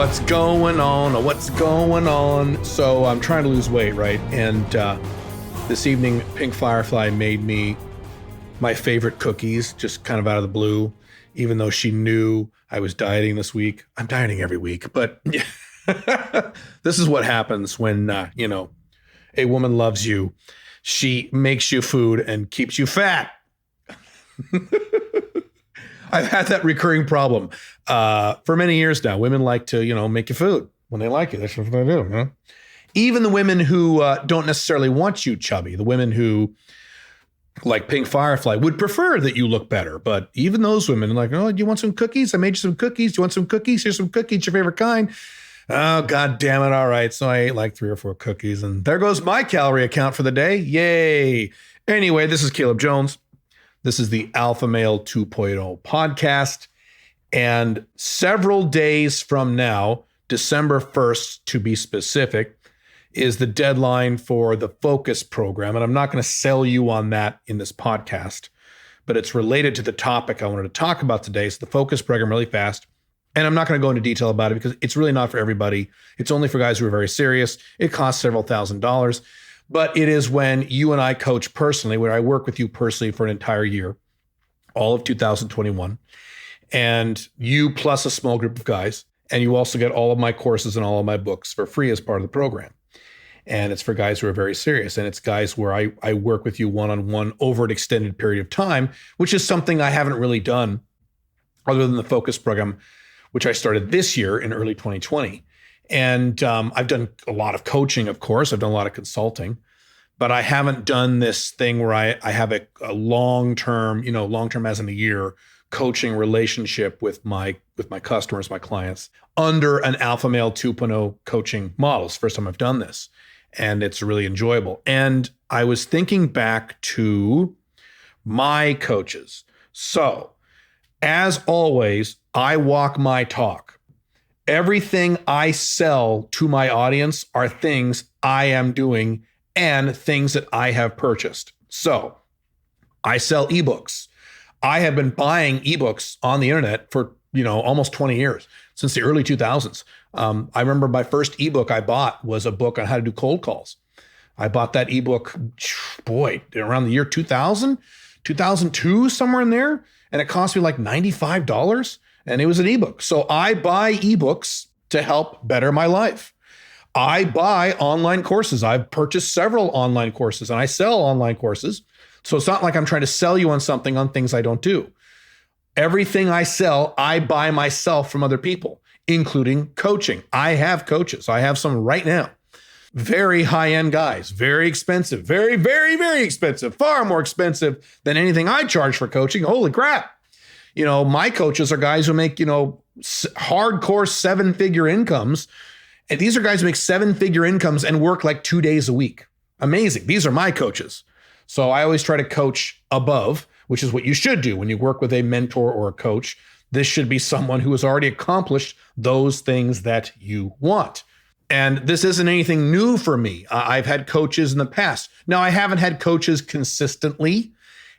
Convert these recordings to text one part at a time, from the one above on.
What's going on? What's going on? So I'm trying to lose weight, right? And this evening, Pink Firefly made me my favorite cookies, just kind of out of the blue, even though she knew I was dieting this week. I'm dieting every week, but this is what happens when, a woman loves you. She makes you food and keeps you fat. I've had that recurring problem for many years now. Women like to, make you food when they like you. That's what they do. Huh? Even the women who don't necessarily want you chubby, the women who, like Pink Firefly, would prefer that you look better. But even those women are like, oh, do you want some cookies? I made you some cookies. Do you want some cookies? Here's some cookies, your favorite kind. Oh, God damn it. All right. So I ate like 3 or 4 cookies and there goes my calorie account for the day. Yay. Anyway, this is Caleb Jones. This is the Alpha Male 2.0 podcast. And several days from now, December 1st to be specific, is the deadline for the Focus program. And I'm not going to sell you on that in this podcast, but it's related to the topic I wanted to talk about today. So the Focus program, really fast. And I'm not going to go into detail about it because it's really not for everybody. It's only for guys who are very serious. It costs several $1,000s. But it is when you and I coach personally, where I work with you personally for an entire year, all of 2021, and you plus a small group of guys. And you also get all of my courses and all of my books for free as part of the program. And it's for guys who are very serious. And it's guys where I work with you one-on-one over an extended period of time, which is something I haven't really done other than the Focus program, which I started this year in early 2020. And I've done a lot of coaching, of course. I've done a lot of consulting, but I haven't done this thing where I have a long-term, long-term as in a year, coaching relationship with my customers, my clients, under an Alpha Male 2.0 coaching model. It's the first time I've done this, and it's really enjoyable. And I was thinking back to my coaches. So, as always, I walk my talk. Everything I sell to my audience are things I am doing and things that I have purchased. So I sell ebooks. I have been buying ebooks on the internet for, almost 20 years, since the early 2000s. I remember my first ebook I bought was a book on how to do cold calls. I bought that ebook, around the year 2000, 2002, somewhere in there. And it cost me like $95. And it was an ebook. So I buy ebooks to help better my life. I buy online courses. I've purchased several online courses and I sell online courses. So it's not like I'm trying to sell you on something on things I don't do. Everything I sell, I buy myself from other people, including coaching. I have coaches. I have some right now. Very high-end guys, very expensive, very, very, very expensive, far more expensive than anything I charge for coaching. Holy crap. My coaches are guys who make, hardcore 7-figure incomes. And these are guys who make 7-figure incomes and work like 2 days a week. Amazing. These are my coaches. So I always try to coach above, which is what you should do when you work with a mentor or a coach. This should be someone who has already accomplished those things that you want. And this isn't anything new for me. I've had coaches in the past. Now, I haven't had coaches consistently.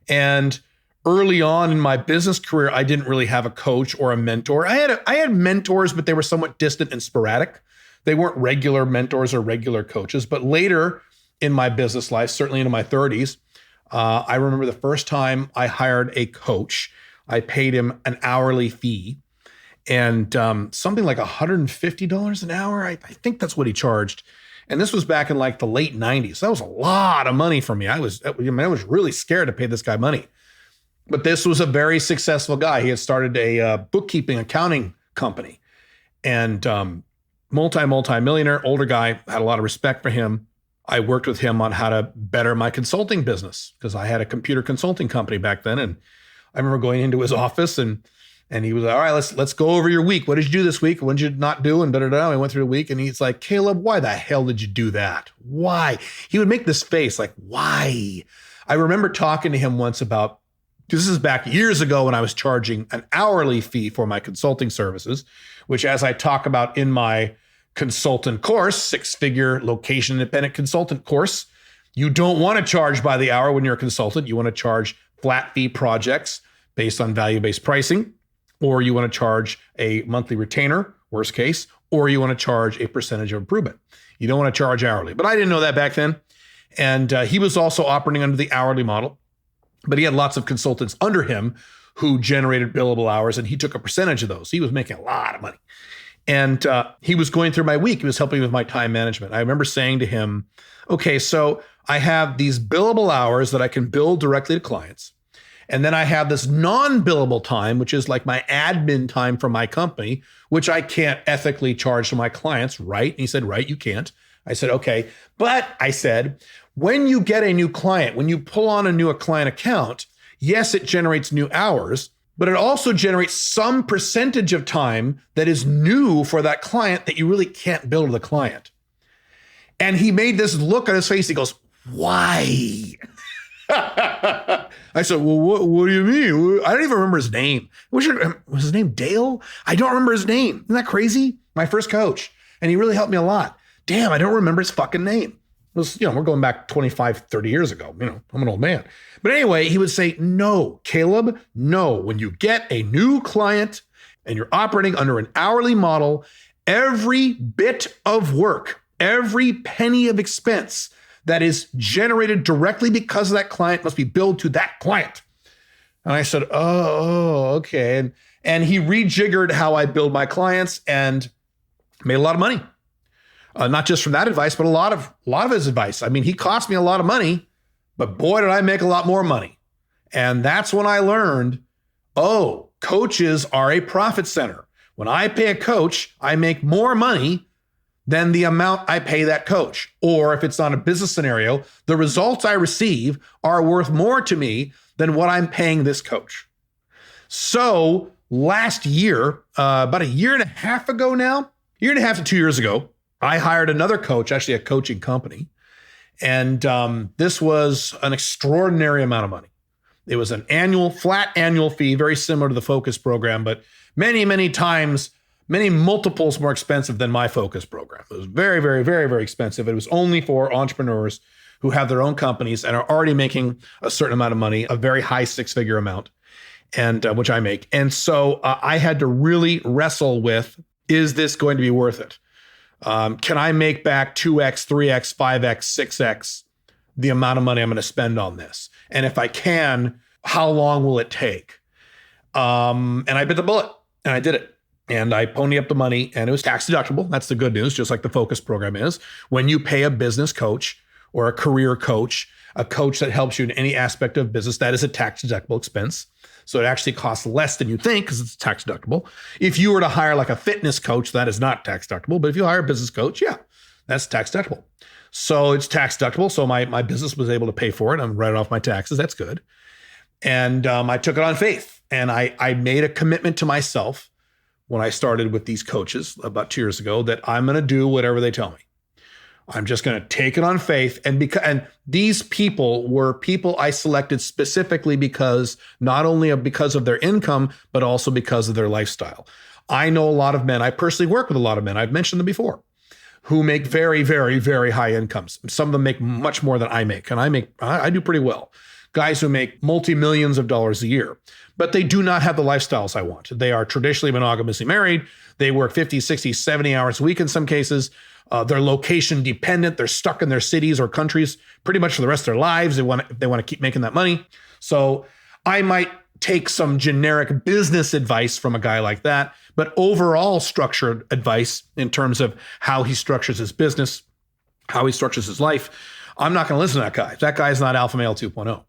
And early on in my business career, I didn't really have a coach or a mentor. I had mentors, but they were somewhat distant and sporadic. They weren't regular mentors or regular coaches. But later in my business life, certainly into my 30s, I remember the first time I hired a coach. I paid him an hourly fee and something like $150 an hour. I think that's what he charged. And this was back in like the late 90s. That was a lot of money for me. I was really scared to pay this guy money. But this was a very successful guy. He had started a bookkeeping accounting company and multi-millionaire, older guy, had a lot of respect for him. I worked with him on how to better my consulting business because I had a computer consulting company back then. And I remember going into his office and he was like, all right, let's go over your week. What did you do this week? What did you not do? And da-da-da. I went through the week and he's like, Caleb, why the hell did you do that? Why? He would make this face like, why? I remember talking to him once about, this is back years ago when I was charging an hourly fee for my consulting services, which as I talk about in my consultant course, 6-figure location independent consultant course, you don't want to charge by the hour when you're a consultant. You want to charge flat fee projects based on value-based pricing, or you want to charge a monthly retainer, worst case, or you want to charge a percentage of improvement. You don't want to charge hourly. But I didn't know that back then. And he was also operating under the hourly model, but he had lots of consultants under him who generated billable hours, and he took a percentage of those. He was making a lot of money. And he was going through my week. He was helping with my time management. I remember saying to him, okay, so I have these billable hours that I can bill directly to clients. And then I have this non-billable time, which is like my admin time for my company, which I can't ethically charge to my clients, right? And he said, right, you can't. I said, okay. But I said, when you get a new client, when you pull on a new client account, yes, it generates new hours, but it also generates some percentage of time that is new for that client that you really can't bill to the client. And he made this look on his face. He goes, why? I said, well, what do you mean? I don't even remember his name. Was his name Dale? I don't remember his name. Isn't that crazy? My first coach. And he really helped me a lot. Damn, I don't remember his fucking name. It was, we're going back 25, 30 years ago. I'm an old man. But anyway, he would say, no, Caleb, no. When you get a new client and you're operating under an hourly model, every bit of work, every penny of expense that is generated directly because of that client must be billed to that client. And I said, oh, okay. And he rejiggered how I billed my clients and made a lot of money. Not just from that advice, but a lot of his advice. I mean, he cost me a lot of money, but boy, did I make a lot more money. And that's when I learned, oh, coaches are a profit center. When I pay a coach, I make more money than the amount I pay that coach. Or if it's on a business scenario, the results I receive are worth more to me than what I'm paying this coach. So last year, about a year and a half ago now, year and a half to 2 years ago, I hired another coach, actually a coaching company. And this was an extraordinary amount of money. It was an flat annual fee, very similar to the Focus program, but many, many times, many multiples more expensive than my Focus program. It was very, very, very, very expensive. It was only for entrepreneurs who have their own companies and are already making a certain amount of money, a very high six-figure amount, and which I make. And so I had to really wrestle with, is this going to be worth it? Can I make back 2x, 3x, 5x, 6x the amount of money I'm going to spend on this? And if I can, how long will it take? And I bit the bullet and I did it. And I ponied up the money and it was tax deductible. That's the good news, just like the Focus program is. When you pay a business coach or a career coach, a coach that helps you in any aspect of business, that is a tax deductible expense. So it actually costs less than you think because it's tax deductible. If you were to hire like a fitness coach, that is not tax deductible. But if you hire a business coach, yeah, that's tax deductible. So it's tax deductible. So my business was able to pay for it. I'm writing off my taxes. That's good. And I took it on faith. And I made a commitment to myself when I started with these coaches about 2 years ago that I'm going to do whatever they tell me. I'm just going to take it on faith. And these people were people I selected specifically because not only because of their income, but also because of their lifestyle. I know a lot of men. I personally work with a lot of men. I've mentioned them before, who make very, very, very high incomes. Some of them make much more than I make. And I do pretty well. Guys who make multi-millions of dollars a year, but they do not have the lifestyles I want. They are traditionally monogamously married. They work 50, 60, 70 hours a week in some cases. They're location dependent. They're stuck in their cities or countries pretty much for the rest of their lives. They want to keep making that money. So I might take some generic business advice from a guy like that, but overall structured advice in terms of how he structures his business, how he structures his life. I'm not going to listen to that guy. That guy's not Alpha Male 2.0.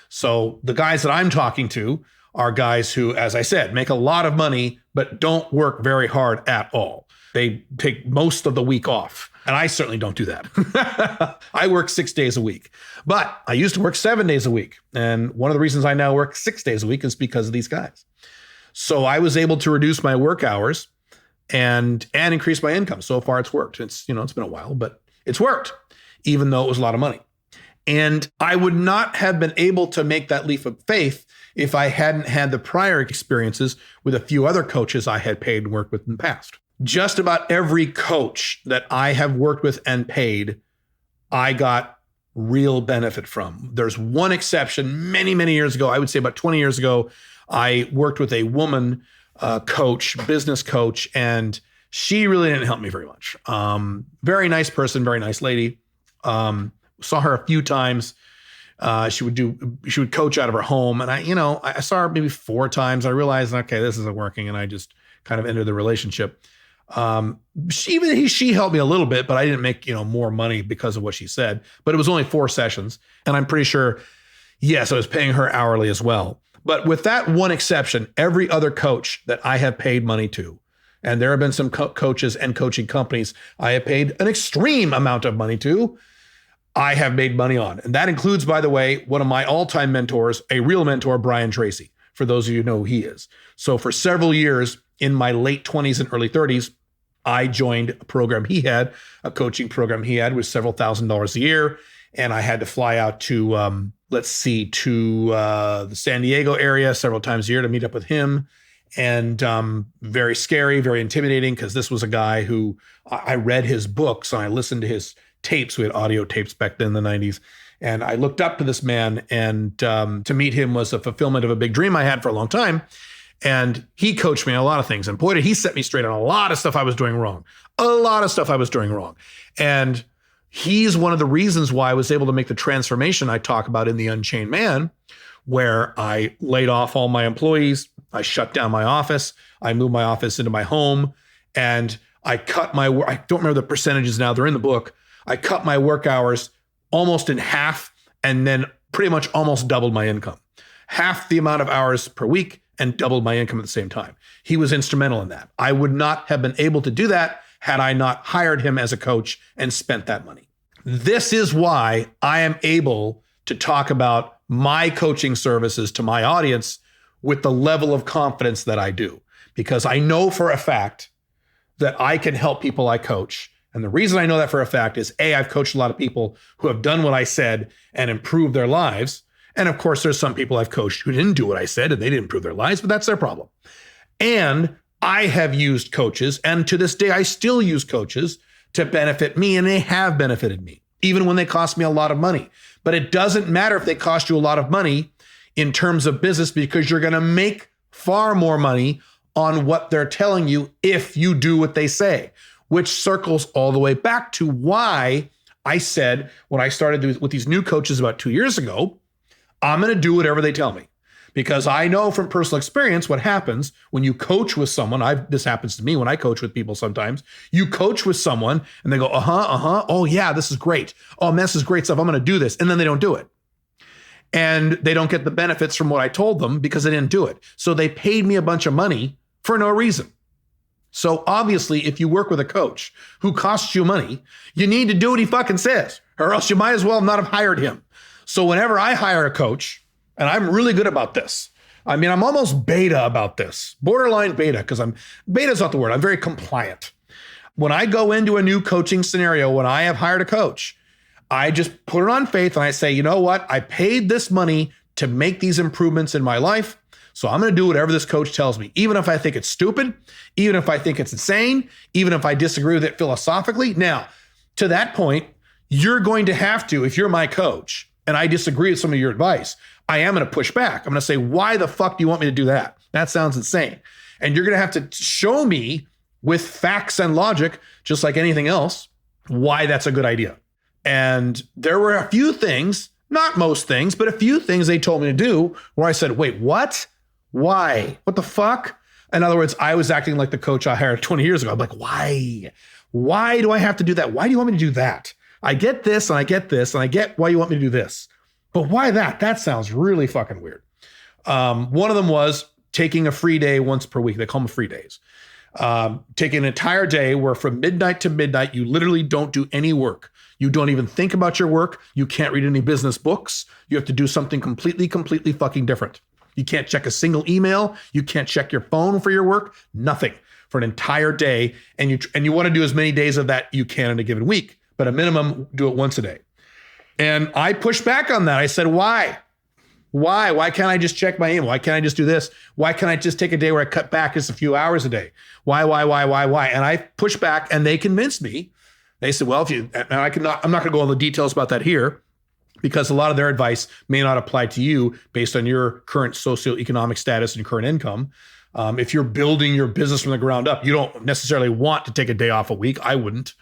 So the guys that I'm talking to are guys who, as I said, make a lot of money, but don't work very hard at all. They take most of the week off. And I certainly don't do that. I work 6 days a week, but I used to work 7 days a week. And one of the reasons I now work 6 days a week is because of these guys. So I was able to reduce my work hours and increase my income. So far it's worked. It's been a while, but it's worked, even though it was a lot of money. And I would not have been able to make that leap of faith if I hadn't had the prior experiences with a few other coaches I had paid and worked with in the past. Just about every coach that I have worked with and paid, I got real benefit from. There's one exception. Many, many years ago, I would say about 20 years ago, I worked with a woman coach, business coach, and She really didn't help me very much. Very nice person, very nice lady. Saw her a few times. She would coach out of her home. And I saw her maybe 4 times. I realized, okay, this isn't working. And I just kind of ended the relationship. She helped me a little bit, but I didn't make, more money because of what she said, but it was only 4 sessions. And I'm pretty sure, yes, I was paying her hourly as well. But with that one exception, every other coach that I have paid money to, and there have been some coaches and coaching companies I have paid an extreme amount of money to, I have made money on. And that includes, by the way, one of my all-time mentors, a real mentor, Brian Tracy, for those of you who know who he is. So for several years in my late 20s and early 30s, I joined a program he had, a coaching program he had with several $1,000s a year. And I had to fly out to, the San Diego area several times a year to meet up with him. And very scary, very intimidating, because this was a guy who I read his books and I listened to his tapes. We had audio tapes back then in the 90s. And I looked up to this man, and to meet him was a fulfillment of a big dream I had for a long time. And he coached me on a lot of things. And boy, did he set me straight on a lot of stuff I was doing wrong. And he's one of the reasons why I was able to make the transformation I talk about in The Unchained Man, where I laid off all my employees. I shut down my office. I moved my office into my home, and I cut my work. I don't remember the percentages now. They're in the book. I cut my work hours almost in half, and then pretty much almost doubled my income. Half the amount of hours per week and doubled my income at the same time. He was instrumental in that. I would not have been able to do that had I not hired him as a coach and spent that money. This is why I am able to talk about my coaching services to my audience with the level of confidence that I do, because I know for a fact that I can help people I coach. And the reason I know that for a fact is, A, I've coached a lot of people who have done what I said and improved their lives. And of course, there's some people I've coached who didn't do what I said and they didn't improve their lives, but that's their problem. And I have used coaches, and to this day, I still use coaches to benefit me, and they have benefited me, even when they cost me a lot of money. But it doesn't matter if they cost you a lot of money in terms of business, because you're going to make far more money on what they're telling you if you do what they say, which circles all the way back to why I said when I started with these new coaches about 2 years ago, I'm going to do whatever they tell me, because I know from personal experience what happens when you coach with someone. This happens to me when I coach with people sometimes. You coach with someone and they go, oh yeah, this is great. Oh man, this is great stuff. I'm going to do this. And then they don't do it. And they don't get the benefits from what I told them because they didn't do it. So they paid me a bunch of money for no reason. So obviously, if you work with a coach who costs you money, you need to do what he fucking says, or else you might as well not have hired him. So whenever I hire a coach, and I'm really good about this, I'm almost beta about this, borderline beta, because beta's not the word. I'm very compliant. When I go into a new coaching scenario, when I have hired a coach, I just put it on faith and I say, you know what? I paid this money to make these improvements in my life. So I'm going to do whatever this coach tells me, even if I think it's stupid, even if I think it's insane, even if I disagree with it philosophically. Now, to that point, you're going to have to, if you're my coach and I disagree with some of your advice, I am going to push back. I'm going to say, why the fuck do you want me to do that? That sounds insane. And you're going to have to show me with facts and logic, just like anything else, why that's a good idea. And there were a few things, not most things, but a few things they told me to do where I said, wait, what? Why? What the fuck? In other words, I was acting like the coach I hired 20 years ago. I'm like, why? Why do I have to do that? Why do you want me to do that? I get this and I get this and I get why you want me to do this. But why that? That sounds really fucking weird. One of them was taking a free day once per week. They call them free days. Taking an entire day where from midnight to midnight, you literally don't do any work. You don't even think about your work. You can't read any business books. You have to do something completely fucking different. You can't check a single email. You can't check your phone for your work. Nothing for an entire day. And you want to do as many days of that you can in a given week, but a minimum, do it once a day. And I pushed back on that. I said, why? Why can't I just check my email? Why can't I just do this? Why can't I just take a day where I cut back just a few hours a day? Why? And I pushed back and they convinced me. They said, well, I'm not going to go into the details about that here. because a lot of their advice may not apply to you based on your current socioeconomic status and current income. If you're building your business from the ground up, you don't necessarily want to take a day off a week. I wouldn't.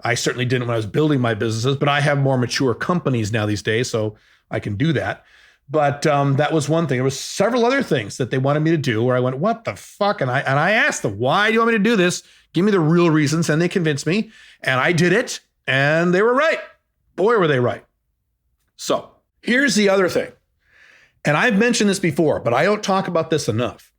I certainly didn't when I was building my businesses, but I have more mature companies now these days, so I can do that. But that was one thing. There was several other things that they wanted me to do where I went, what the fuck? And I asked them, why do you want me to do this? Give me the real reasons. And they convinced me, and I did it, and they were right. Boy, were they right. So here's the other thing. And I've mentioned this before, but I don't talk about this enough.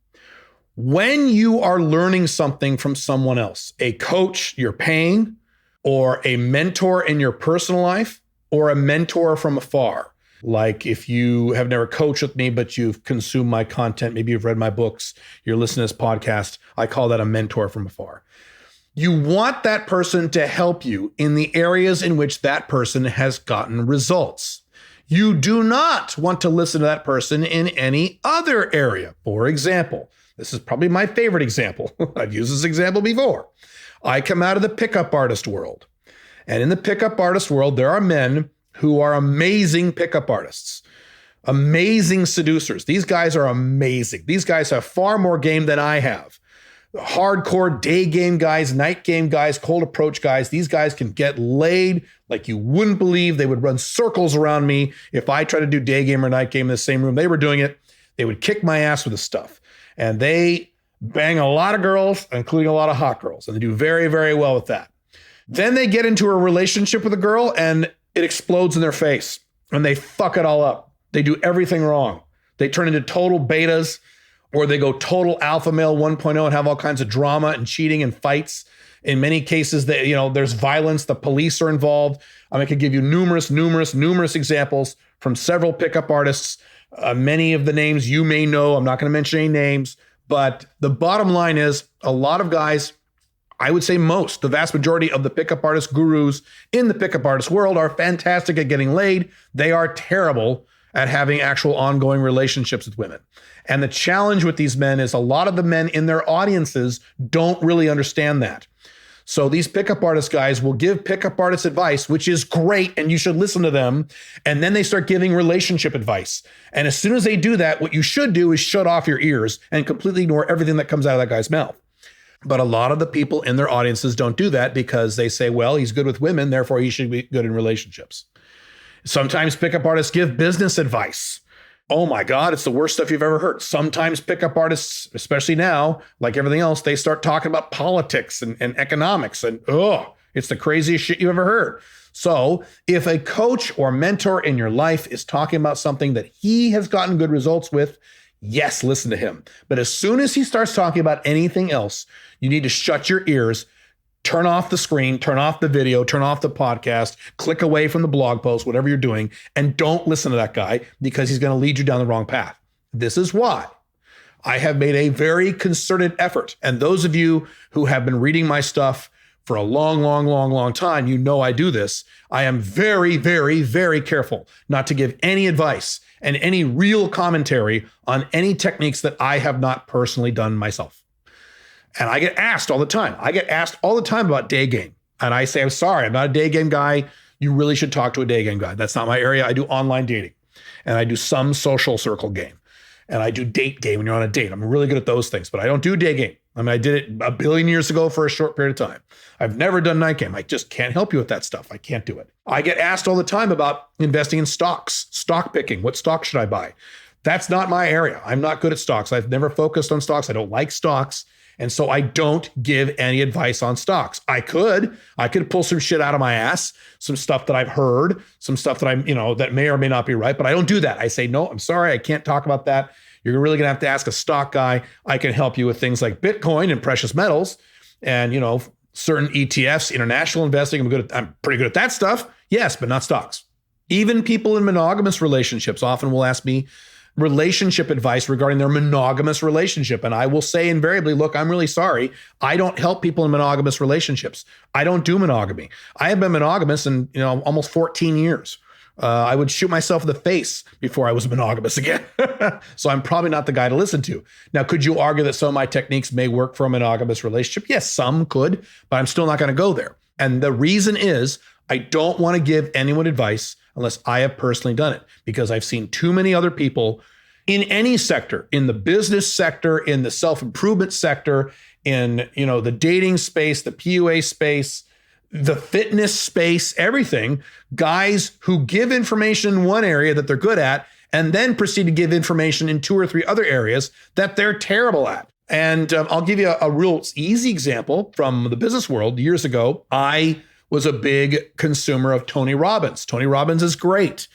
When you are learning something from someone else, a coach you're paying, or a mentor in your personal life, or a mentor from afar. Like if you have never coached with me, but you've consumed my content, maybe you've read my books, you're listening to this podcast, I call that a mentor from afar. You want that person to help you in the areas in which that person has gotten results. You do not want to listen to that person in any other area. For example, this is probably my favorite example. I've used this example before. I come out of the pickup artist world. And in the pickup artist world, there are men who are amazing pickup artists, amazing seducers. These guys are amazing. These guys have far more game than I have. Hardcore day game guys, night game guys, cold approach guys. These guys can get laid like you wouldn't believe. They would run circles around me if I tried to do day game or night game in the same room. They were doing it. They would kick my ass with this stuff. And they bang a lot of girls, including a lot of hot girls. And they do very, very well with that. Then they get into a relationship with a girl and it explodes in their face and they fuck it all up. They do everything wrong. They turn into total betas, or they go total alpha male 1.0 and have all kinds of drama and cheating and fights. In many cases, there's violence. The police are involved. I could give you numerous examples from several pickup artists. Many of the names you may know. I'm not going to mention any names, but the bottom line is a lot of guys, I would say the vast majority of the pickup artist gurus in the pickup artist world are fantastic at getting laid. They are terrible at having actual ongoing relationships with women. And the challenge with these men is a lot of the men in their audiences don't really understand that. So these pickup artist guys will give pickup artist advice, which is great, and you should listen to them. And then they start giving relationship advice. And as soon as they do that, what you should do is shut off your ears and completely ignore everything that comes out of that guy's mouth. But a lot of the people in their audiences don't do that because they say, well, he's good with women, therefore he should be good in relationships. Sometimes pickup artists give business advice. Oh my God, it's the worst stuff you've ever heard. Sometimes pickup artists, especially now, like everything else, they start talking about politics and economics and it's the craziest shit you've ever heard. So if a coach or mentor in your life is talking about something that he has gotten good results with, yes, listen to him. But as soon as he starts talking about anything else, you need to shut your ears, turn off the screen, turn off the video, turn off the podcast, click away from the blog post, whatever you're doing, and don't listen to that guy because he's going to lead you down the wrong path. This is why I have made a very concerted effort. And those of you who have been reading my stuff for a long time, you know I do this. I am very, very, very careful not to give any advice and any real commentary on any techniques that I have not personally done myself. And I get asked all the time. About day game. And I say, I'm sorry, I'm not a day game guy. You really should talk to a day game guy. That's not my area. I do online dating. And I do some social circle game. And I do date game when you're on a date. I'm really good at those things, but I don't do day game. I did it a billion years ago for a short period of time. I've never done night game. I just can't help you with that stuff. I can't do it. I get asked all the time about investing in stocks, stock picking. What stock should I buy? That's not my area. I'm not good at stocks. I've never focused on stocks. I don't like stocks. And so I don't give any advice on stocks. I could pull some shit out of my ass, some stuff that I've heard, some stuff that that may or may not be right, but I don't do that. I say, no, I'm sorry, I can't talk about that. You're really gonna have to ask a stock guy. I can help you with things like Bitcoin and precious metals and, certain ETFs, international investing. I'm pretty good at that stuff. Yes, but not stocks. Even people in monogamous relationships often will ask me relationship advice regarding their monogamous relationship. And I will say invariably, look, I'm really sorry. I don't help people in monogamous relationships. I don't do monogamy. I have been monogamous in, almost 14 years. I would shoot myself in the face before I was monogamous again. So I'm probably not the guy to listen to. Now, could you argue that some of my techniques may work for a monogamous relationship? Yes, some could, but I'm still not going to go there. And the reason is I don't want to give anyone advice unless I have personally done it, because I've seen too many other people in any sector, in the business sector, in the self-improvement sector, in, the dating space, the PUA space, the fitness space, everything, guys who give information in one area that they're good at and then proceed to give information in 2 or 3 other areas that they're terrible at. And I'll give you a real easy example from the business world. Years ago, I was a big consumer of Tony Robbins. Tony Robbins is great.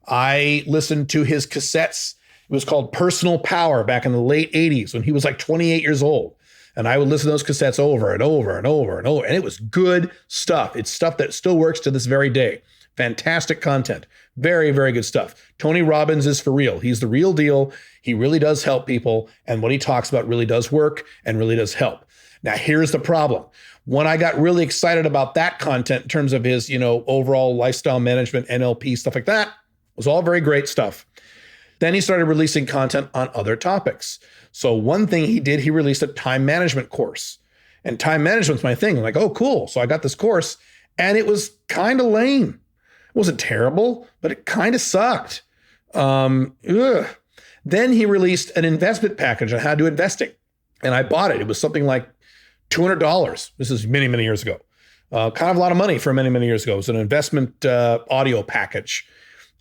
I listened to his cassettes. It was called Personal Power back in the late 80s when he was like 28 years old. And I would listen to those cassettes over and over and over and over. And it was good stuff. It's stuff that still works to this very day. Fantastic content. Very, very good stuff. Tony Robbins is for real. He's the real deal. He really does help people. And what he talks about really does work and really does help. Now, here's the problem. When I got really excited about that content in terms of his, overall lifestyle management, NLP, stuff like that, it was all very great stuff. Then he started releasing content on other topics. So one thing he did, he released a time management course. And time management's my thing. I'm like, oh, cool. So I got this course and it was kind of lame. It wasn't terrible, but it kind of sucked. Then he released an investment package on how to do investing. And I bought it. It was something like $200. This is many, many years ago. Kind of a lot of money for many, many years ago. It was an investment audio package.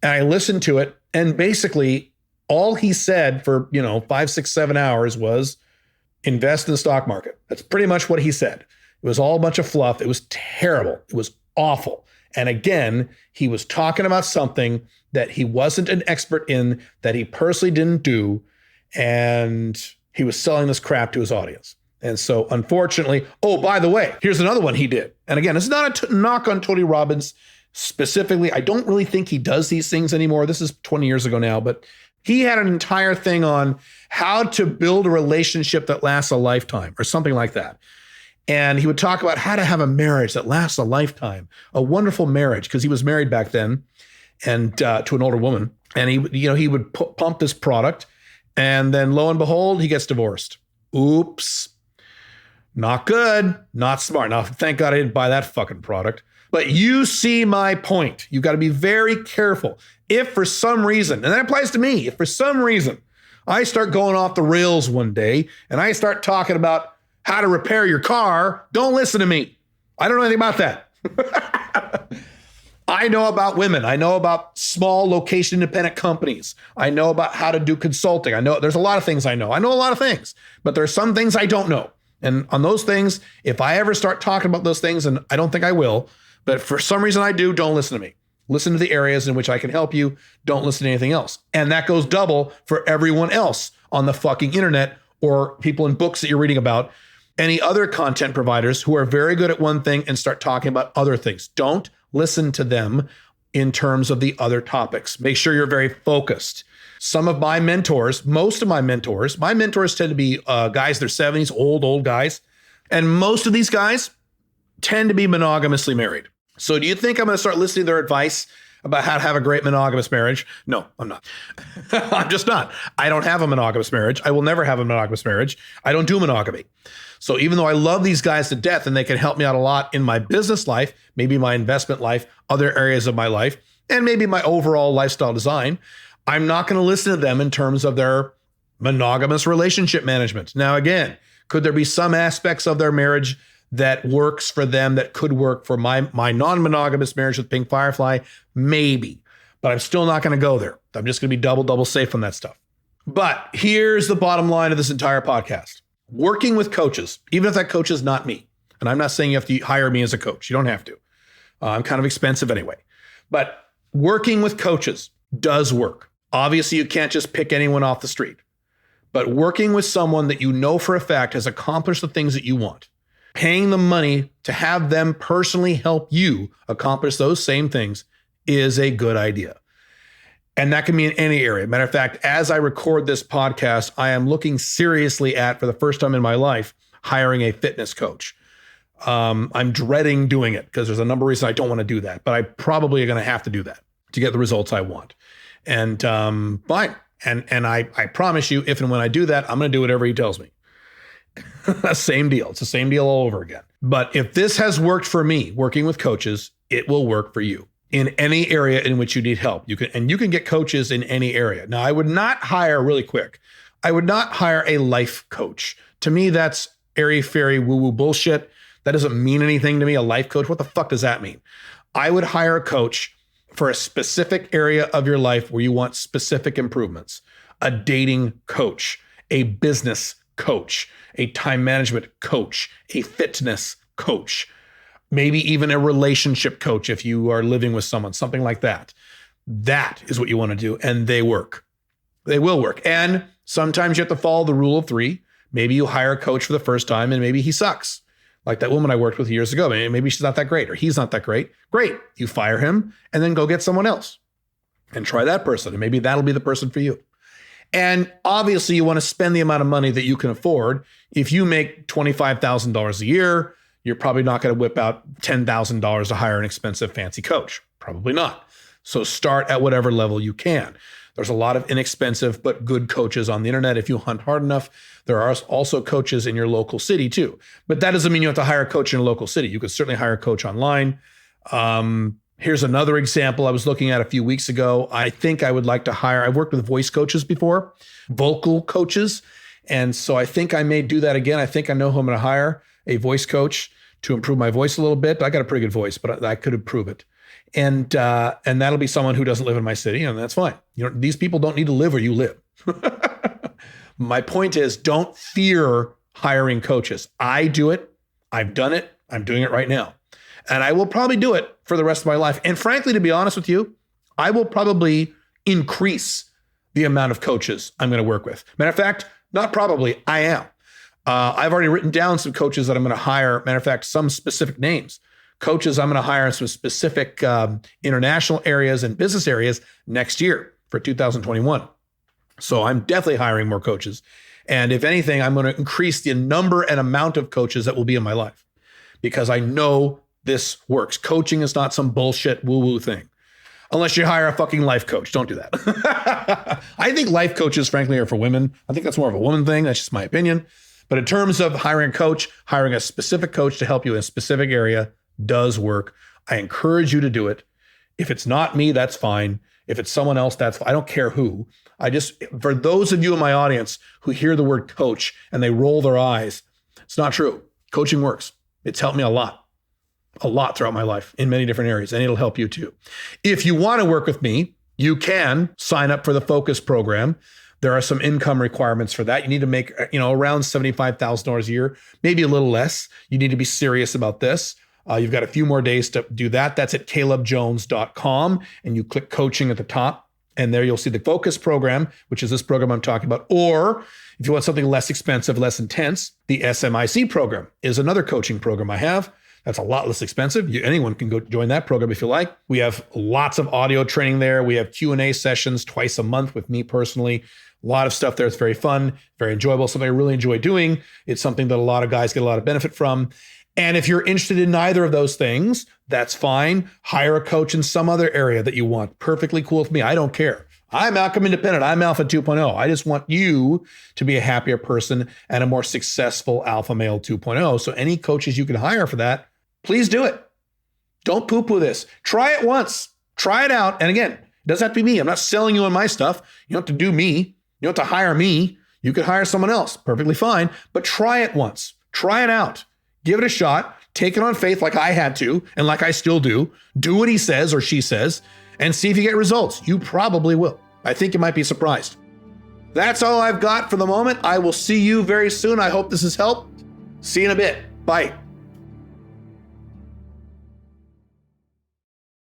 And I listened to it. And basically all he said for, 5, 6, 7 hours was invest in the stock market. That's pretty much what he said. It was all a bunch of fluff. It was terrible. It was awful. And again, he was talking about something that he wasn't an expert in, that he personally didn't do. And he was selling this crap to his audience. And so unfortunately, oh, by the way, here's another one he did. And again, it's not a knock on Tony Robbins specifically. I don't really think he does these things anymore. This is 20 years ago now, but he had an entire thing on how to build a relationship that lasts a lifetime or something like that. And he would talk about how to have a marriage that lasts a lifetime, a wonderful marriage, because he was married back then and to an older woman. And he would pump this product, and then lo and behold, he gets divorced. Oops. Not good, not smart. Now, thank God I didn't buy that fucking product. But you see my point. You've got to be very careful. If for some reason, and that applies to me, if for some reason I start going off the rails one day and I start talking about how to repair your car, don't listen to me. I don't know anything about that. I know about women. I know about small location independent companies. I know about how to do consulting. I know there's a lot of things I know. I know a lot of things, but there's some things I don't know. And on those things, if I ever start talking about those things, and I don't think I will, but for some reason I do, don't listen to me. Listen to the areas in which I can help you. Don't listen to anything else. And that goes double for everyone else on the fucking internet or people in books that you're reading about. Any other content providers who are very good at one thing and start talking about other things. Don't listen to them in terms of the other topics. Make sure you're very focused. Some of my mentors, most of my mentors tend to be guys in their 70s, old guys. And most of these guys tend to be monogamously married. So do you think I'm going to start listening to their advice about how to have a great monogamous marriage? No, I'm not. I'm just not. I don't have a monogamous marriage. I will never have a monogamous marriage. I don't do monogamy. So even though I love these guys to death and they can help me out a lot in my business life, maybe my investment life, other areas of my life, and maybe my overall lifestyle design, I'm not going to listen to them in terms of their monogamous relationship management. Now, again, could there be some aspects of their marriage that works for them that could work for my non-monogamous marriage with Pink Firefly? Maybe, but I'm still not going to go there. I'm just going to be double safe on that stuff. But here's the bottom line of this entire podcast. Working with coaches, even if that coach is not me, and I'm not saying you have to hire me as a coach. You don't have to. I'm kind of expensive anyway. But working with coaches does work. Obviously, you can't just pick anyone off the street. But working with someone that you know for a fact has accomplished the things that you want, paying them money to have them personally help you accomplish those same things is a good idea. And that can be in any area. Matter of fact, as I record this podcast, I am looking seriously at, for the first time in my life, hiring a fitness coach. I'm dreading doing it because there's a number of reasons I don't want to do that, but I probably are going to have to do that to get the results I want. And fine. And I promise you, if and when I do that, I'm going to do whatever he tells me. Same deal. It's the same deal all over again. But if this has worked for me, working with coaches, it will work for you. in any area in which you need help. You can get coaches in any area. Now, I would not hire really quick. I would not hire a life coach. To me, that's airy-fairy woo-woo bullshit. That doesn't mean anything to me. A life coach, what the fuck does that mean? I would hire a coach for a specific area of your life where you want specific improvements. A dating coach, a business coach, a time management coach, a fitness coach, maybe even a relationship coach if you are living with someone, something like that. That is what you want to do, and they work. They will work. And sometimes you have to follow the rule of 3. Maybe you hire a coach for the first time and maybe he sucks. Like that woman I worked with years ago. Maybe she's not that great or he's not that great. Great. You fire him and then go get someone else and try that person. And maybe that'll be the person for you. And obviously you want to spend the amount of money that you can afford. If you make $25,000 a year, you're probably not going to whip out $10,000 to hire an expensive fancy coach. Probably not. So start at whatever level you can. There's a lot of inexpensive but good coaches on the internet. If you hunt hard enough, there are also coaches in your local city too. But that doesn't mean you have to hire a coach in a local city. You could certainly hire a coach online. Here's another example I was looking at a few weeks ago. I think I would like to hire, I've worked with voice coaches before, vocal coaches. And so I think I may do that again. I think I know who I'm going to hire, a voice coach to improve my voice a little bit. I got a pretty good voice, but I could improve it. And that'll be someone who doesn't live in my city, and that's fine. These people don't need to live where you live. My point is, don't fear hiring coaches. I do it. I've done it. I'm doing it right now. And I will probably do it for the rest of my life. And frankly, to be honest with you, I will probably increase the amount of coaches I'm going to work with. Matter of fact, not probably, I am. I've already written down some coaches that I'm going to hire. Matter of fact, some specific names. Coaches I'm going to hire in some specific international areas and business areas next year for 2021. So I'm definitely hiring more coaches. And if anything, I'm going to increase the number and amount of coaches that will be in my life because I know this works. Coaching is not some bullshit woo-woo thing. Unless you hire a fucking life coach. Don't do that. I think life coaches, frankly, are for women. I think that's more of a woman thing. That's just my opinion. But in terms of hiring a coach, hiring a specific coach to help you in a specific area does work. I encourage you to do it. If it's not me, that's fine. If it's someone else, that's fine. I don't care who. For those of you in my audience who hear the word coach and they roll their eyes, it's not true. Coaching works. It's helped me a lot throughout my life in many different areas, and it'll help you too. If you want to work with me, you can sign up for the Focus program. There are some income requirements for that. You need to make, around $75,000 a year, maybe a little less. You need to be serious about this. You've got a few more days to do that. That's at calebjones.com, and you click coaching at the top, and there you'll see the Focus program, which is this program I'm talking about. Or if you want something less expensive, less intense, the SMIC program is another coaching program I have. That's a lot less expensive. Anyone can go join that program if you like. We have lots of audio training there. We have Q&A sessions twice a month with me personally. A lot of stuff there. It's very fun, very enjoyable, something I really enjoy doing. It's something that a lot of guys get a lot of benefit from. And if you're interested in neither of those things, that's fine. Hire a coach in some other area that you want. Perfectly cool with me. I don't care. I'm Outcome Independent. I'm Alpha 2.0. I just want you to be a happier person and a more successful Alpha Male 2.0. So any coaches you can hire for that, please do it. Don't poo-poo this. Try it once. Try it out. And again, it doesn't have to be me. I'm not selling you on my stuff. You don't have to do me. You don't have to hire me. You could hire someone else. Perfectly fine. But try it once. Try it out. Give it a shot. Take it on faith like I had to and like I still do. Do what he says or she says and see if you get results. You probably will. I think you might be surprised. That's all I've got for the moment. I will see you very soon. I hope this has helped. See you in a bit. Bye.